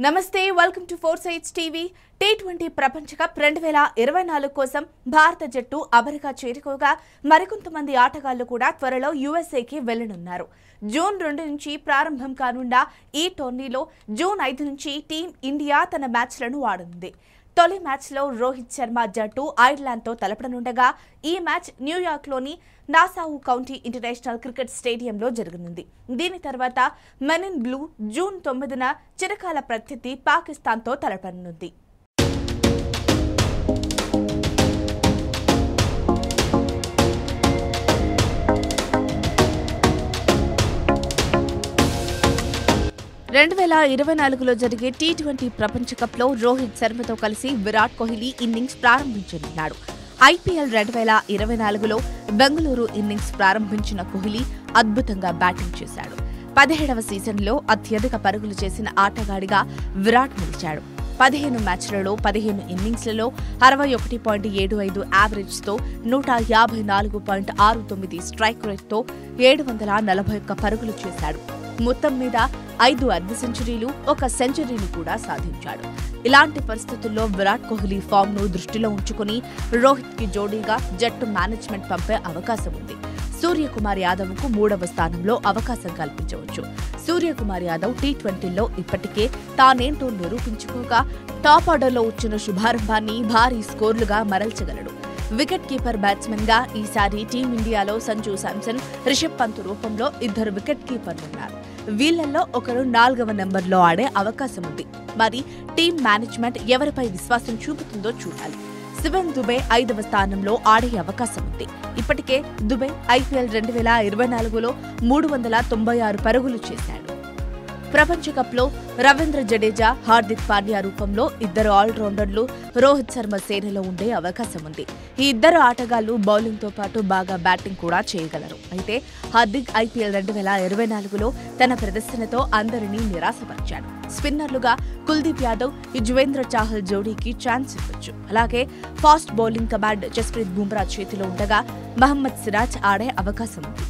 నమస్తే welcome to ఫోర్సైట్స్ TV T20 ప్రపంచ cup 2024 కోసం భారత జట్టు అమెరికా చేరుకోగా మరికొంతమంది ఆటగాళ్లు కూడా త్వరలో యుఎస్ఏకి వెళ్లనున్నారు. జూన్ 2 నుంచి ప్రారంభం కానున్న ఈ టోర్నీలో జూన్ 5 నుంచి టీం ఇండియా తన మ్యాచ్లను ఆడనుంది. తొలి మ్యాచ్లో రోహిత్ శర్మ జట్టు ఐర్లాండ్తో తలపడనుండగా ఈ మ్యాచ్ న్యూయార్క్లోని నాసావు కౌంటీ ఇంటర్నేషనల్ క్రికెట్ స్టేడియంలో జరగనుంది. దీని తర్వాత మెన్ ఇన్ బ్లూ జూన్ 9న చిరకాల ప్రత్యర్థి పాకిస్తాన్తో తలపడనుంది. రెండు 2024లో జరిగే టీ20 ప్రపంచ కప్లో రోహిత్ శర్మతో కలిసి విరాట్ కోహ్లీ ఇన్నింగ్స్ ప్రారంభించనున్నాడు. ఐపీఎల్ 2024లో బెంగళూరు ఇన్నింగ్స్ ప్రారంభించిన కోహ్లీ అద్భుతంగా బ్యాటింగ్ చేశాడు. 17వ సీజన్లో అత్యధిక పరుగులు చేసిన ఆటగాడిగా విరాట్ నిలిచాడు. 15 మ్యాచ్లలో 15 ఇన్నింగ్స్లలో 61.75 యావరేజ్తో 154.69 స్ట్రైక్ రేట్తో 741 పరుగులు చేశాడు. మొత్తం మీద 5 అర్ధ సెంచరీలు, 1 సెంచరీని కూడా సాధించాడు. ఇలాంటి పరిస్థితుల్లో విరాట్ కోహ్లీ ఫామ్ ను దృష్టిలో ఉంచుకుని రోహిత్ కి జోడీగా జట్టు మేనేజ్మెంట్ పంపే అవకాశం ఉంది. సూర్యకుమార్ యాదవ్ కు 3వ స్థానంలో అవకాశం కల్పించవచ్చు. సూర్యకుమార్ యాదవ్ టీ20లో ఇప్పటికే తానేంటో నిరూపించుకోగా టాప్ ఆర్డర్లో వచ్చిన శుభారంభాన్ని భారీ స్కోర్లుగా మరల్చగలడు. వికెట్ కీపర్ బ్యాట్స్మెన్ గా ఈసారి టీమిండియాలో సంజు శాంసన్, రిషబ్ పంత్ రూపంలో 2 వికెట్ కీపర్లున్నారు. వీళ్లలో ఒకరు 4వ నెంబర్లో ఆడే అవకాశం ఉంది. మరి టీం మేనేజ్మెంట్ ఎవరిపై విశ్వాసం చూపుతుందో చూడాలి. శివన్ దుబే 5వ స్థానంలో ఆడే అవకాశం ఉంది. ఇప్పటికే దుబే ఐపీఎల్ 2024లో 396 పరుగులు చేశాడు. ప్రపంచ కప్లో రవీంద్ర జడేజా, హార్దిక్ పాండ్యా రూపంలో 2 ఆల్రౌండర్లు రోహిత్ శర్మ సేనలో ఉండే అవకాశం ఉంది. ఈ 2 ఆటగాళ్లు బౌలింగ్తో పాటు బాగా బ్యాటింగ్ కూడా చేయగలరు. అయితే హార్దిక్ ఐపీఎల్ 2024లో తన ప్రదర్శనతో అందరినీ నిరాశపరిచాడు. స్పిన్నర్లుగా కుల్దీప్ యాదవ్, యుజ్వేంద్ర చాహల్ జోడీకి ఛాన్స్ ఇవ్వచ్చు. అలాగే fast bowling command Jasprit Bumrah చేతిలో ఉండగా మహమ్మద్ సిరాజ్ ఆడే అవకాశం ఉంది.